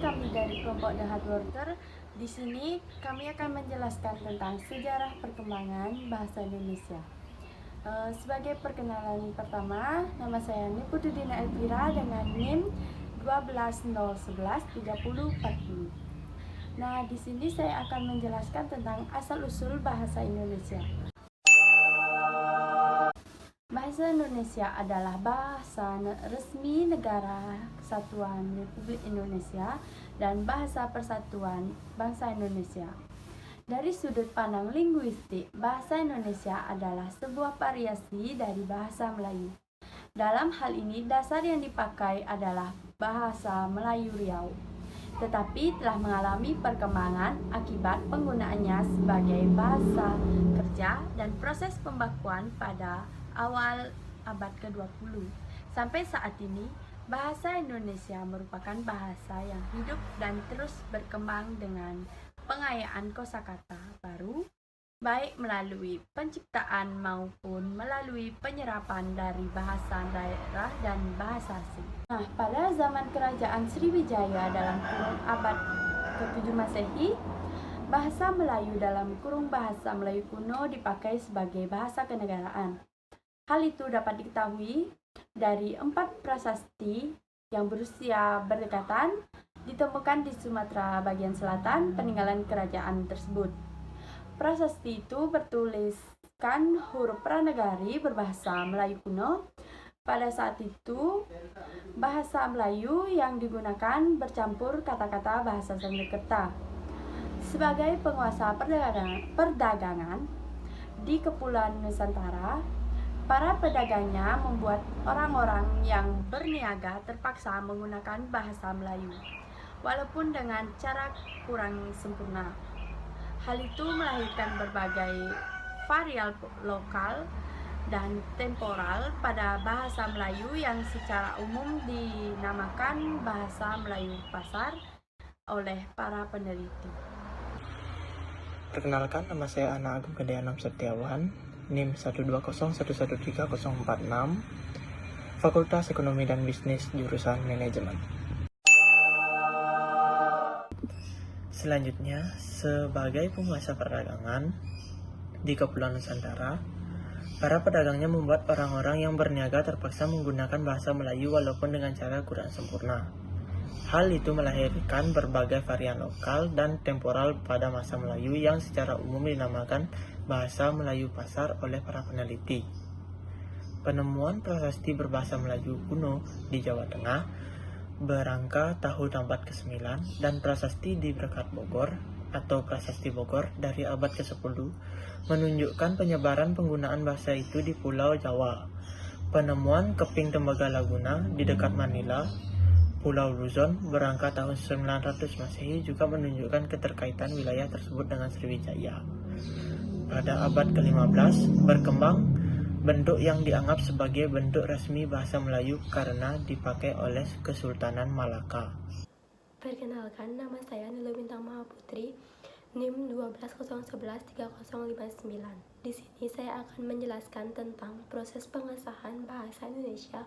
kami dari kelompok The Hard Worker. Di sini kami akan menjelaskan tentang sejarah perkembangan bahasa Indonesia. Sebagai perkenalan pertama, nama saya Niputudina Elvira dengan NIM 1201113040. Nah, di sini saya akan menjelaskan tentang asal-usul bahasa Indonesia. Bahasa Indonesia adalah bahasa resmi Negara Kesatuan Republik Indonesia dan bahasa persatuan bangsa Indonesia. Dari sudut pandang linguistik, bahasa Indonesia adalah sebuah variasi dari bahasa Melayu. Dalam hal ini, dasar yang dipakai adalah bahasa Melayu Riau, tetapi telah mengalami perkembangan akibat penggunaannya sebagai bahasa kerja dan proses pembakuan pada awal abad ke-20. Sampai saat ini, bahasa Indonesia merupakan bahasa yang hidup dan terus berkembang dengan pengayaan kosakata baru, baik melalui penciptaan maupun melalui penyerapan dari bahasa daerah dan bahasa asing. Nah, pada zaman kerajaan Sriwijaya dalam kurun abad ke-7 Masehi, bahasa Melayu dalam kurung bahasa Melayu kuno dipakai sebagai bahasa kenegaraan. Hal itu dapat diketahui dari 4 prasasti yang berusia berdekatan ditemukan di Sumatera bagian selatan peninggalan kerajaan tersebut. Prasasti itu bertuliskan huruf pranagari berbahasa Melayu kuno. Pada saat itu, bahasa Melayu yang digunakan bercampur kata-kata bahasa Sanskerta. Sebagai penguasa perdagangan di Kepulauan Nusantara, para pedagangnya membuat orang-orang yang berniaga terpaksa menggunakan bahasa Melayu, walaupun dengan cara kurang sempurna. Hal itu melahirkan berbagai varial lokal dan temporal pada bahasa Melayu yang secara umum dinamakan bahasa Melayu pasar oleh para peneliti. Perkenalkan, nama saya Ana Agung Gedeanam Setiawan, NIM 1201134046, Fakultas Ekonomi dan Bisnis, jurusan Manajemen. Selanjutnya, sebagai penguasa perdagangan di Kepulauan Nusantara, para pedagangnya membuat orang-orang yang berniaga terpaksa menggunakan bahasa Melayu walaupun dengan cara kurang sempurna. Hal itu melahirkan berbagai varian lokal dan temporal pada masa Melayu yang secara umum dinamakan bahasa Melayu pasar oleh para peneliti. Penemuan prasasti berbahasa Melayu kuno di Jawa Tengah berangka tahun abad ke-9 dan prasasti di Berkat Bogor atau Prasasti Bogor dari abad ke-10 menunjukkan penyebaran penggunaan bahasa itu di Pulau Jawa. Penemuan keping tembaga Laguna di dekat Manila, Pulau Luzon berangka tahun 900 Masehi juga menunjukkan keterkaitan wilayah tersebut dengan Sriwijaya. Pada abad ke-15 berkembang bentuk yang dianggap sebagai bentuk resmi bahasa Melayu karena dipakai oleh Kesultanan Malaka. Perkenalkan, nama saya Nilo Bintang Mahaputri, NIM 1201130059. Di sini saya akan menjelaskan tentang proses pengesahan bahasa Indonesia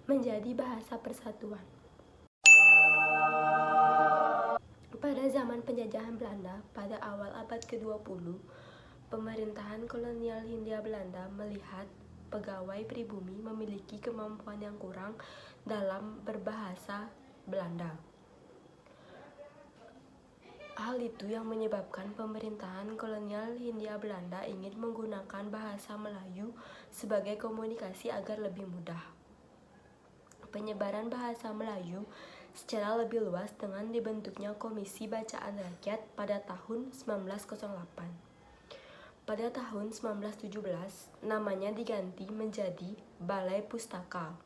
menjadi bahasa persatuan. Pada zaman penjajahan Belanda pada awal abad ke-20, pemerintahan kolonial Hindia Belanda melihat pegawai pribumi memiliki kemampuan yang kurang dalam berbahasa Belanda. Hal itu yang menyebabkan pemerintahan kolonial Hindia Belanda ingin menggunakan bahasa Melayu sebagai komunikasi agar lebih mudah. Penyebaran bahasa Melayu secara lebih luas dengan dibentuknya Komisi Bacaan Rakyat pada tahun 1908. Pada tahun 1917, namanya diganti menjadi Balai Pustaka.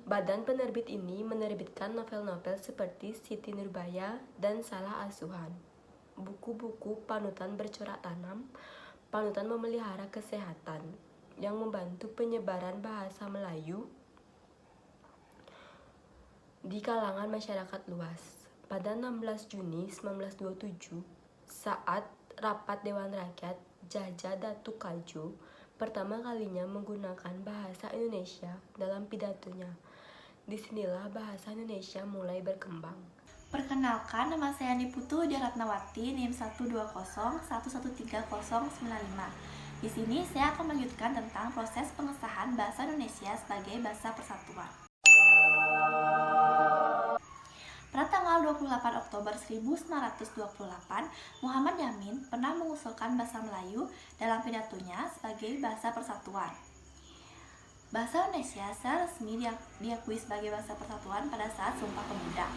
Badan penerbit ini menerbitkan novel-novel seperti Siti Nurbaya dan Salah Asuhan, buku-buku panutan bercorak tanam, panutan memelihara kesehatan, yang membantu penyebaran bahasa Melayu di kalangan masyarakat luas. Pada 16 Juni 1927, saat rapat Dewan Rakyat, Jaja Datuk Kadjo pertama kalinya menggunakan bahasa Indonesia dalam pidatonya. Disinilah bahasa Indonesia mulai berkembang. Perkenalkan, nama saya Niputu Ratnawati, NIM 12011130095. Di sini saya akan melanjutkan tentang proses pengesahan bahasa Indonesia sebagai bahasa persatuan. Pada tanggal 28 Oktober 1928, Muhammad Yamin pernah mengusulkan bahasa Melayu dalam pidatonya sebagai bahasa persatuan. Bahasa Indonesia secara resmi diakui sebagai bahasa persatuan pada saat Sumpah Pemuda.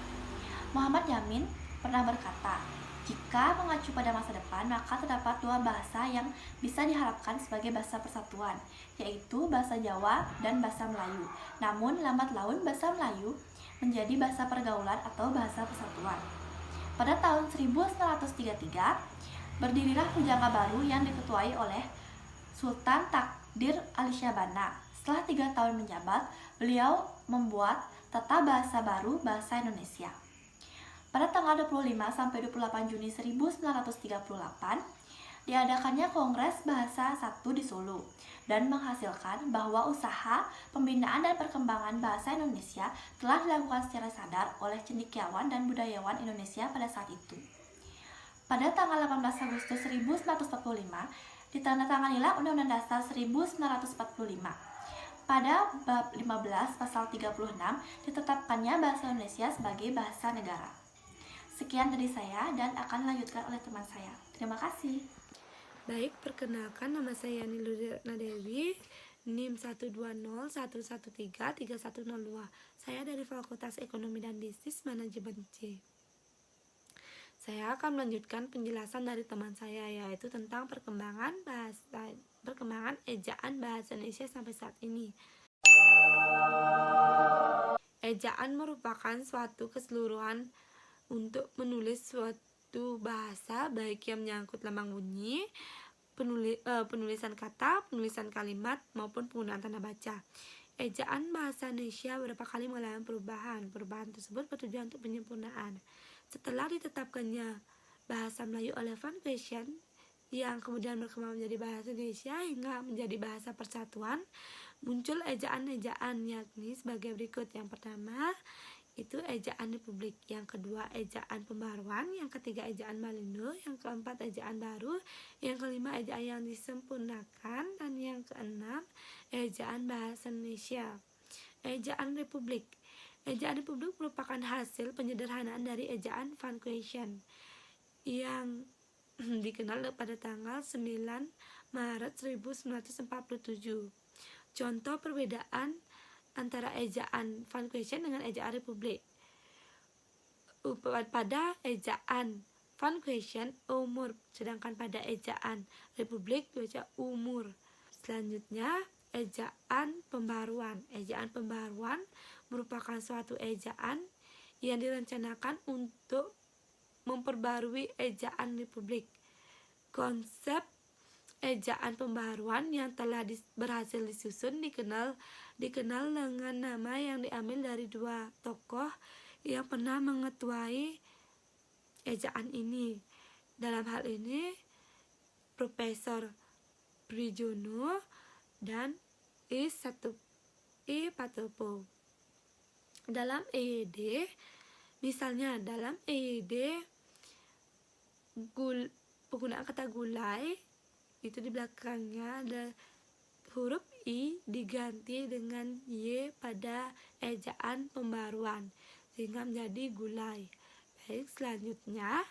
Muhammad Yamin pernah berkata, jika mengacu pada masa depan, maka terdapat dua bahasa yang bisa diharapkan sebagai bahasa persatuan, yaitu bahasa Jawa dan bahasa Melayu. Namun, lambat laun bahasa Melayu menjadi bahasa pergaulan atau bahasa persatuan. Pada tahun 1933, berdirilah Pujangga Baru yang diketuai oleh Sultan Takdir Ali Syabana. Setelah 3 tahun menjabat, beliau membuat tata bahasa baru bahasa Indonesia. Pada tanggal 25-28 Juni 1938, diadakannya Kongres Bahasa 1 di Solo dan menghasilkan bahwa usaha pembinaan dan perkembangan bahasa Indonesia telah dilakukan secara sadar oleh cendekiawan dan budayawan Indonesia pada saat itu. Pada tanggal 18 Agustus 1945, ditandatanganilah Undang-Undang Dasar 1945. Pada bab 15 pasal 36 ditetapkannya bahasa Indonesia sebagai bahasa negara. Sekian dari saya dan akan dilanjutkan oleh teman saya. Terima kasih. Baik, perkenalkan, nama saya Yani Nadewi, NIM 12011133102. Saya dari Fakultas Ekonomi dan Bisnis Manajemen C. Saya akan melanjutkan penjelasan dari teman saya, yaitu tentang perkembangan ejaan bahasa Indonesia sampai saat ini. Ejaan merupakan suatu keseluruhan untuk menulis suatu bahasa, baik yang menyangkut lambang bunyi, penulisan kata, penulisan kalimat, maupun penggunaan tanda baca. Ejaan bahasa Indonesia beberapa kali mengalami perubahan. Perubahan tersebut bertujuan untuk penyempurnaan. Setelah ditetapkannya bahasa Melayu oleh Van Quaestion, yang kemudian berkembang menjadi bahasa Indonesia hingga menjadi bahasa persatuan, muncul ejaan-ejaan yakni sebagai berikut. Yang pertama itu ejaan republik, yang kedua ejaan pembaruan, yang ketiga ejaan Malindo, yang keempat ejaan baru, yang kelima ejaan yang disempurnakan, dan yang keenam ejaan bahasa Indonesia. Ejaan republik. Ejaan republik merupakan hasil penyederhanaan dari ejaan Van Quaestion yang dikenal pada tanggal 9 Maret 1947. Contoh perbedaan antara ejaan Van Quaestion dengan ejaan republik. Pada ejaan Van Quaestion umur, sedangkan pada ejaan republik dibaca umur. Selanjutnya ejaan pembaruan. Ejaan pembaruan merupakan suatu ejaan yang direncanakan untuk memperbarui ejaan republik. Konsep ejaan pembaruan yang telah berhasil disusun dikenal dengan nama yang diambil dari dua tokoh yang pernah mengetuai ejaan ini. Dalam hal ini Profesor Prijono dan I. Patopo. Dalam EYD, misalnya dalam EYD penggunaan kata gulai itu di belakangnya ada huruf I diganti dengan Y pada ejaan pembaruan sehingga menjadi gulai. Baik, selanjutnya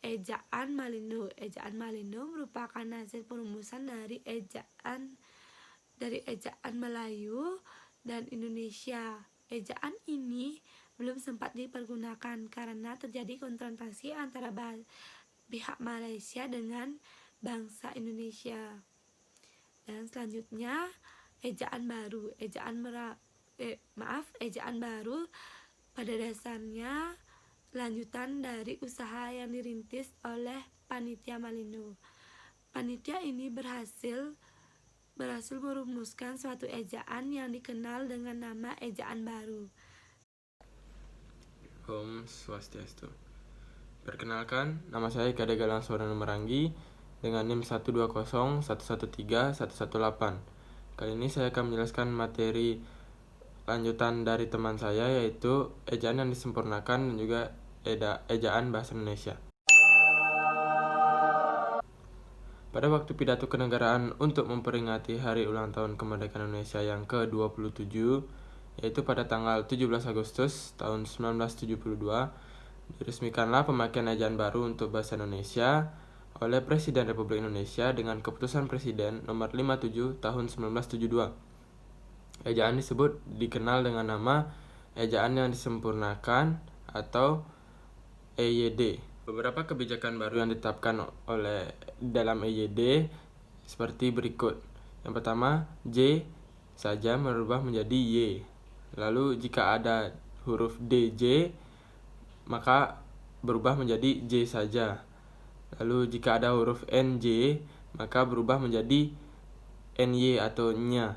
ejaan Malindo. Ejaan Malindo merupakan hasil perumusan dari ejaan Melayu dan Indonesia. Ejaan ini belum sempat dipergunakan karena terjadi konfrontasi antara pihak Malaysia dengan bangsa Indonesia. Dan selanjutnya ejaan baru. Ejaan baru pada dasarnya lanjutan dari usaha yang dirintis oleh Panitia Malindo. Panitia ini berhasil merumuskan suatu ejaan yang dikenal dengan nama ejaan baru. Om Swastiastu. Perkenalkan, nama saya Ika Galang Sorana Meranggi dengan NIM 12011131118. Kali ini saya akan menjelaskan materi lanjutan dari teman saya, yaitu ejaan yang disempurnakan dan juga ejaan bahasa Indonesia. Pada waktu pidato kenegaraan untuk memperingati hari ulang tahun kemerdekaan Indonesia yang ke-27, yaitu pada tanggal 17 Agustus tahun 1972, diresmikanlah pemakaian ejaan baru untuk bahasa Indonesia oleh Presiden Republik Indonesia dengan Keputusan Presiden nomor 57 tahun 1972. Ejaan disebut dikenal dengan nama ejaan yang disempurnakan atau EYD. Beberapa kebijakan baru yang ditetapkan oleh dalam EYD seperti berikut. Yang pertama, J saja merubah menjadi Y. Lalu jika ada huruf DJ, maka berubah menjadi J saja. Lalu jika ada huruf NJ, maka berubah menjadi NY atau nya,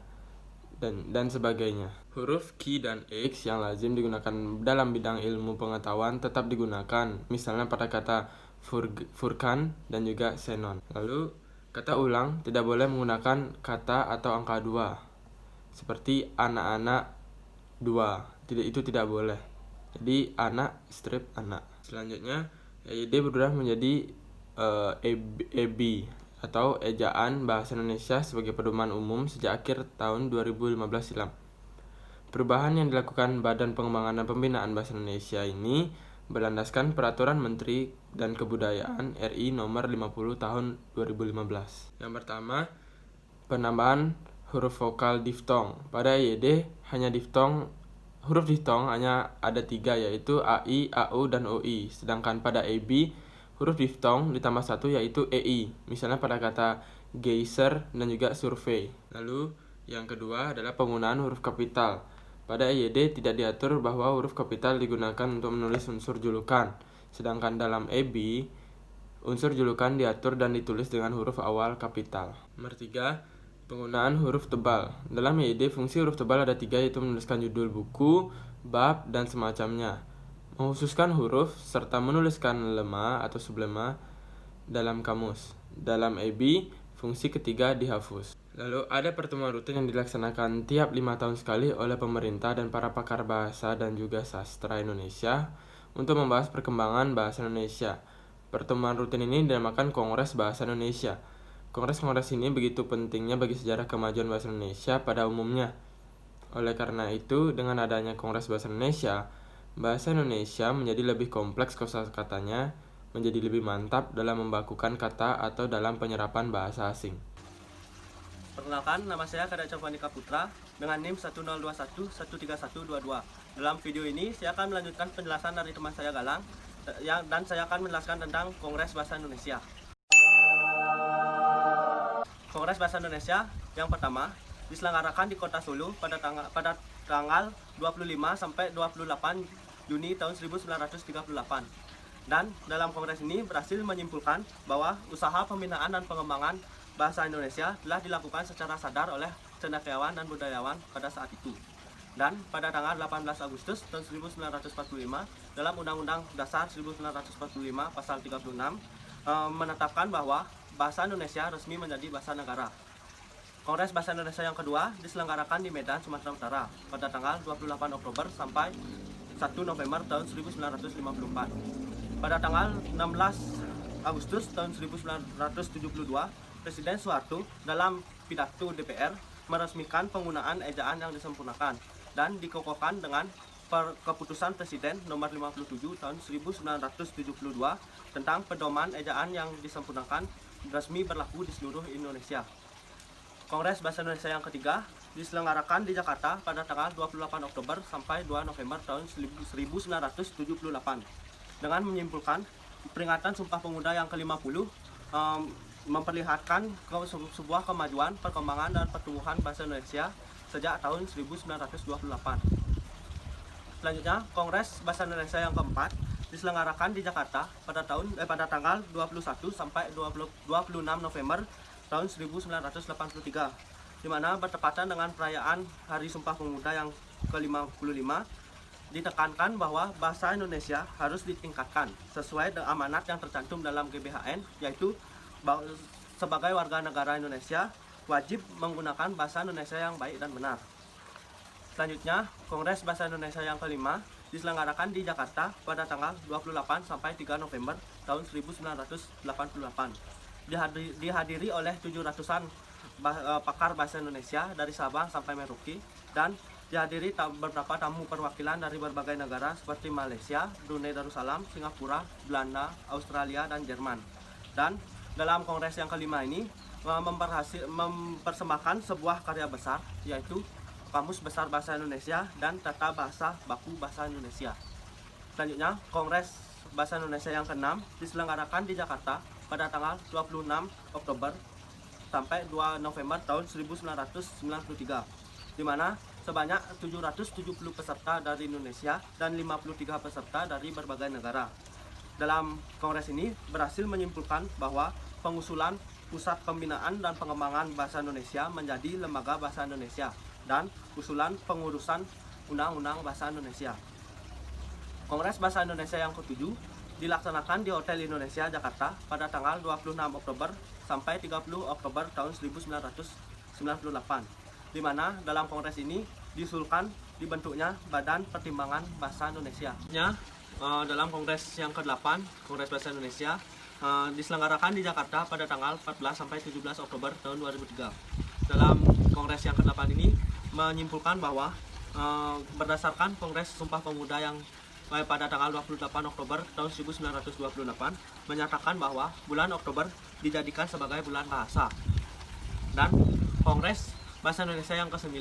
dan sebagainya. Huruf Q dan X yang lazim digunakan dalam bidang ilmu pengetahuan tetap digunakan, misalnya pada kata Furkan dan juga Xenon. Lalu, kata ulang tidak boleh menggunakan kata atau angka 2, seperti anak-anak 2, itu tidak boleh. Jadi anak strip anak. Selanjutnya, EYD berubah menjadi EB atau Ejaan Bahasa Indonesia sebagai pedoman umum sejak akhir tahun 2015 silam. Perubahan yang dilakukan Badan Pengembangan dan Pembinaan Bahasa Indonesia ini berlandaskan Peraturan Menteri dan Kebudayaan RI nomor 50 tahun 2015. Yang pertama, penambahan huruf vokal diftong. Pada EYD hanya huruf diftong hanya ada 3, yaitu AI, AU, dan OI. Sedangkan pada EB huruf diftong ditambah 1, yaitu EI. Misalnya pada kata geyser dan juga survei. Lalu yang kedua adalah penggunaan huruf kapital. Pada EYD tidak diatur bahwa huruf kapital digunakan untuk menulis unsur julukan. Sedangkan dalam EB, unsur julukan diatur dan ditulis dengan huruf awal kapital. Nomor 3, penggunaan huruf tebal. Dalam EYD, fungsi huruf tebal ada 3, yaitu menuliskan judul buku, bab, dan semacamnya. Menghususkan huruf, serta menuliskan lema atau sublema dalam kamus. Dalam EB, fungsi ketiga dihapus. Lalu ada pertemuan rutin yang dilaksanakan tiap 5 tahun sekali oleh pemerintah dan para pakar bahasa dan juga sastra Indonesia untuk membahas perkembangan bahasa Indonesia. Pertemuan rutin ini dinamakan Kongres Bahasa Indonesia. Kongres-kongres ini begitu pentingnya bagi sejarah kemajuan bahasa Indonesia pada umumnya. Oleh karena itu, dengan adanya Kongres Bahasa Indonesia, bahasa Indonesia menjadi lebih kompleks kosakatanya, menjadi lebih mantap dalam membakukan kata atau dalam penyerapan bahasa asing. Perkenalkan, nama saya Kada Cavanika Putra dengan NIM 102113122. Dalam video ini, saya akan melanjutkan penjelasan dari teman saya Galang dan saya akan menjelaskan tentang Kongres Bahasa Indonesia. Kongres Bahasa Indonesia yang pertama diselenggarakan di Kota Solo pada tanggal 25 sampai 28 Juni tahun 1938. Dan dalam kongres ini berhasil menyimpulkan bahwa usaha pembinaan dan pengembangan bahasa Indonesia telah dilakukan secara sadar oleh cendekiawan dan budayawan pada saat itu. Dan pada tanggal 18 Agustus tahun 1945 dalam Undang-Undang Dasar 1945 pasal 36 menetapkan bahwa bahasa Indonesia resmi menjadi bahasa negara. Kongres Bahasa Indonesia yang kedua diselenggarakan di Medan, Sumatera Utara pada tanggal 28 Oktober sampai 1 November tahun 1954. Pada tanggal 16 Agustus tahun 1972, Presiden Soeharto dalam pidato DPR meresmikan penggunaan ejaan yang disempurnakan dan dikokohkan dengan Keputusan Presiden nomor 57 tahun 1972 tentang pedoman ejaan yang disempurnakan resmi berlaku di seluruh Indonesia. Kongres Bahasa Indonesia yang ketiga diselenggarakan di Jakarta pada tanggal 28 Oktober sampai 2 November tahun 1978 dengan menyimpulkan peringatan Sumpah Pemuda yang ke-50 memperlihatkan sebuah kemajuan, perkembangan, dan pertumbuhan bahasa Indonesia sejak tahun 1928. Selanjutnya, Kongres Bahasa Indonesia yang keempat diselenggarakan di Jakarta pada tanggal 21 sampai 26 November tahun 1983, di mana bertepatan dengan perayaan Hari Sumpah Pemuda yang ke-55. Ditekankan bahwa bahasa Indonesia harus ditingkatkan sesuai dengan amanat yang tercantum dalam GBHN, yaitu sebagai warga negara Indonesia wajib menggunakan bahasa Indonesia yang baik dan benar. Selanjutnya, Kongres Bahasa Indonesia yang kelima diselenggarakan di Jakarta pada tanggal 28 sampai 3 November tahun 1988. Dihadiri oleh 700-an pakar bahasa Indonesia dari Sabang sampai Merauke, dan dihadiri beberapa tamu perwakilan dari berbagai negara seperti Malaysia, Brunei Darussalam, Singapura, Belanda, Australia, dan Jerman. Dan dalam kongres yang kelima ini mempersembahkan sebuah karya besar, yaitu Kamus Besar Bahasa Indonesia dan Tata Bahasa Baku Bahasa Indonesia. Selanjutnya, Kongres Bahasa Indonesia yang ke-6 diselenggarakan di Jakarta pada tanggal 26 Oktober sampai 2 November tahun 1993, di mana sebanyak 770 peserta dari Indonesia dan 53 peserta dari berbagai negara. Dalam kongres ini berhasil menyimpulkan bahwa pengusulan Pusat Pembinaan dan Pengembangan Bahasa Indonesia menjadi Lembaga Bahasa Indonesia dan usulan pengurusan Undang-Undang Bahasa Indonesia. Kongres Bahasa Indonesia yang ke-7 dilaksanakan di Hotel Indonesia Jakarta pada tanggal 26 Oktober sampai 30 Oktober tahun 1998, di mana dalam kongres ini diusulkan dibentuknya Badan Pertimbangan Bahasa Indonesia. Dalam kongres yang ke-8, Kongres Bahasa Indonesia diselenggarakan di Jakarta pada tanggal 14 sampai 17 Oktober tahun 2003. Dalam kongres yang ke-8 ini menyimpulkan bahwa berdasarkan Kongres Sumpah Pemuda yang pada tanggal 28 Oktober tahun 1928 menyatakan bahwa bulan Oktober dijadikan sebagai bulan bahasa. Dan Kongres Bahasa Indonesia yang ke-9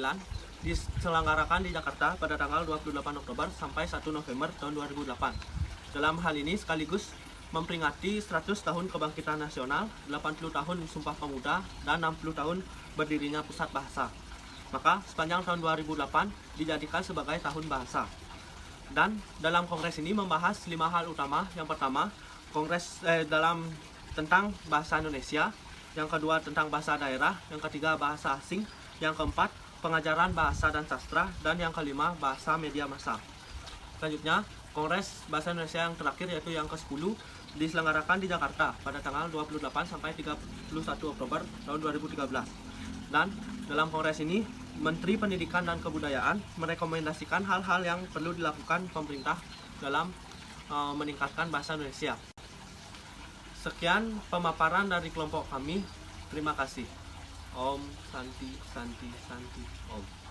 diselenggarakan di Jakarta pada tanggal 28 Oktober sampai 1 November tahun 2008. Dalam hal ini sekaligus memperingati 100 tahun Kebangkitan Nasional, 80 tahun Sumpah Pemuda, dan 60 tahun berdirinya Pusat Bahasa. Maka sepanjang tahun 2008 dijadikan sebagai tahun bahasa. Dan dalam kongres ini membahas 5 hal utama. Yang pertama, tentang bahasa Indonesia, yang kedua tentang bahasa daerah, yang ketiga bahasa asing, yang keempat pengajaran bahasa dan sastra, dan yang kelima bahasa media massa. Selanjutnya, Kongres Bahasa Indonesia yang terakhir yaitu yang ke-10 diselenggarakan di Jakarta pada tanggal 28 sampai 31 Oktober tahun 2013. Dan dalam kongres ini, Menteri Pendidikan dan Kebudayaan merekomendasikan hal-hal yang perlu dilakukan pemerintah dalam meningkatkan bahasa Indonesia. Sekian pemaparan dari kelompok kami. Terima kasih. Om Santi Santi Santi Om.